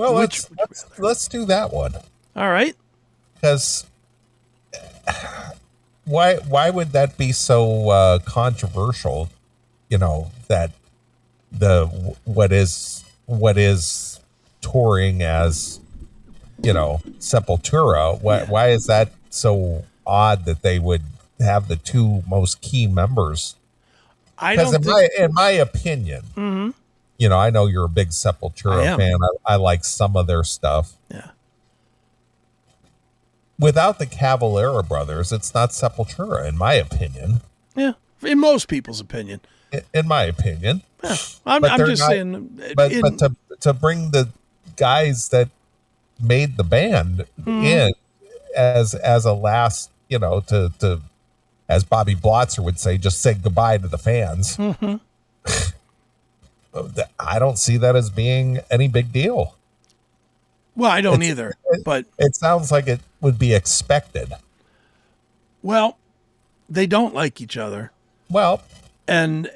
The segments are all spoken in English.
Well, Which let's do that one. all right. Because why would that be so controversial? You know, that the what is touring as, Sepultura. Why is that so odd that they would have the two most key members? I Because don't think in my opinion, I know you're a big I Sepultura am. fan. I like some of their stuff. Yeah. Without the Cavalera brothers, it's not Sepultura, in my opinion. Yeah. In most people's opinion. In my opinion. Yeah. I'm But they're just not- saying. But to bring the guys that made the band in as a last, to as Bobby Blotzer would say, just say goodbye to the fans. I don't see that as being any big deal. Well, I don't either. But It sounds like it would be expected. well, they don't like each other. Well, And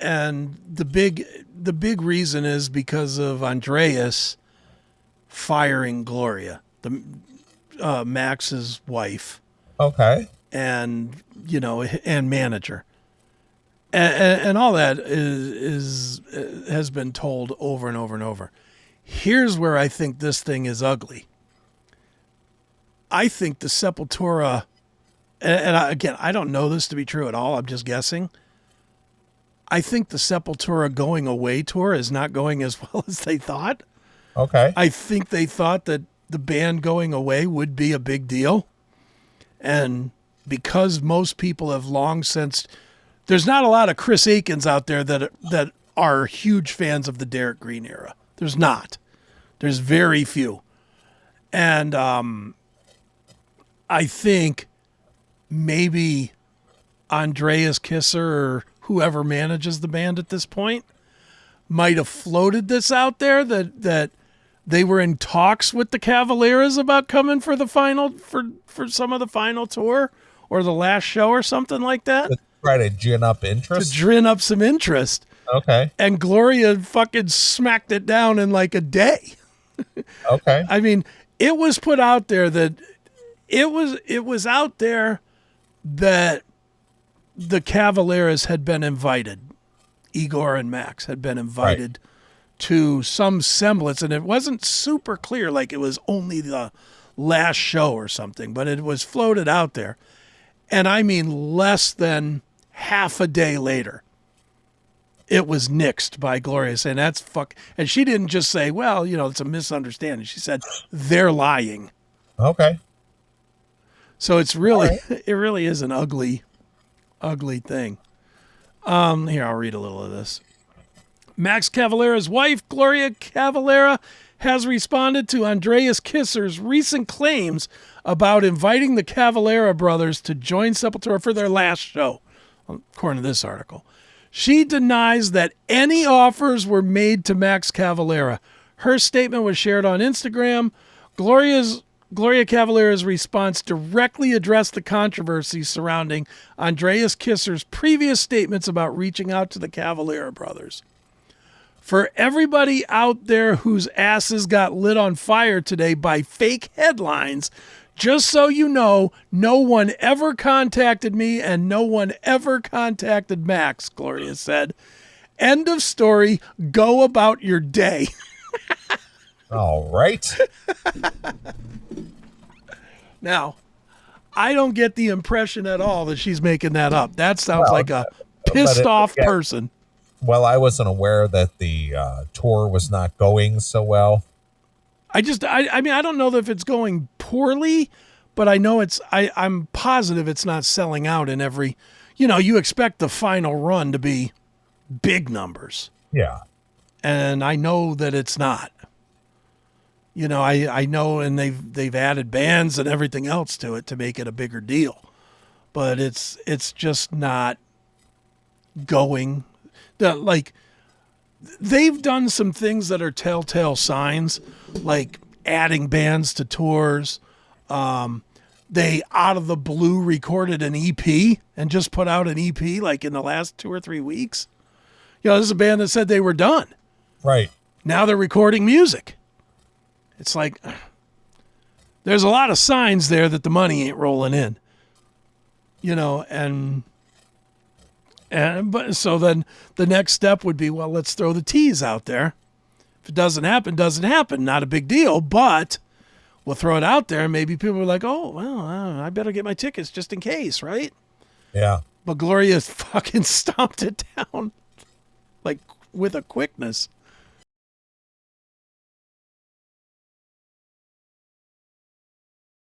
the big reason is because of Andreas firing Gloria, the Max's wife, okay. and and manager, and all that is has been told over and over and over. Here's where I think this thing is ugly. I think the Sepultura, again, I don't know this to be true at all. I'm just guessing. I think the Sepultura going away tour is not going as well as they thought. Okay. I think they thought that the band going away would be a big deal. And because most people have long since, there's not a lot of Chris Akins out there that are huge fans of the Derek Green era. There's not. There's very few. And I think maybe Andreas Kisser or whoever manages the band at this point might have floated this out there that they were in talks with the Cavaleras about coming for the final for some of the final tour or the last show or something like that. To try to gin up To interest. gin up some interest. Okay. And Gloria fucking smacked it down in like a day. Okay. I mean, it was put out there that it was out there that the Cavaleras had been invited. Igor and Max had been invited to some semblance, and it wasn't super clear, like it was only the last show or something, but it was floated out there. And I mean, less than half a day later, it was nixed by Gloria saying, that's fuck. And she didn't just say, well, it's a misunderstanding. She said, they're lying. Okay. So it's really, it really is an ugly thing. Here, I'll read a little of this. Max Cavalera's wife, Gloria Cavalera, has responded to Andreas Kisser's recent claims about inviting the Cavalera brothers to join Sepultura for their last show, according to this article. She denies that any offers were made to Max Cavalera. Her statement was shared on Instagram. Gloria Cavalera's response directly addressed the controversy surrounding Andreas Kisser's previous statements about reaching out to the Cavalera brothers. For everybody out there whose asses got lit on fire today by fake headlines, just so you know, no one ever contacted me and no one ever contacted Max, Gloria said. End of story. Go about your day. All right. Now, I don't get the impression at all that she's making that up. That sounds like a pissed off person. Well, I wasn't aware that the tour was not going so well. I mean, I don't know if it's going poorly, but I know I'm positive it's not selling out in every, you expect the final run to be big numbers. Yeah. And I know that it's not. I know, and they've added bands and everything else to it to make it a bigger deal, but it's just not going. They've done some things that are telltale signs, like adding bands to tours. They out of the blue recorded an EP and just put out an EP like in the last 2 or 3 weeks. This is a band that said they were done. Right. Now they're recording music. It's like there's a lot of signs there that the money ain't rolling in. But so then the next step would be, well, let's throw the tease out there. If it doesn't happen, doesn't happen. Not a big deal, but we'll throw it out there, and maybe people are like, oh, well, I better get my tickets just in case, right? Yeah. But Gloria fucking stomped it down, like, with a quickness.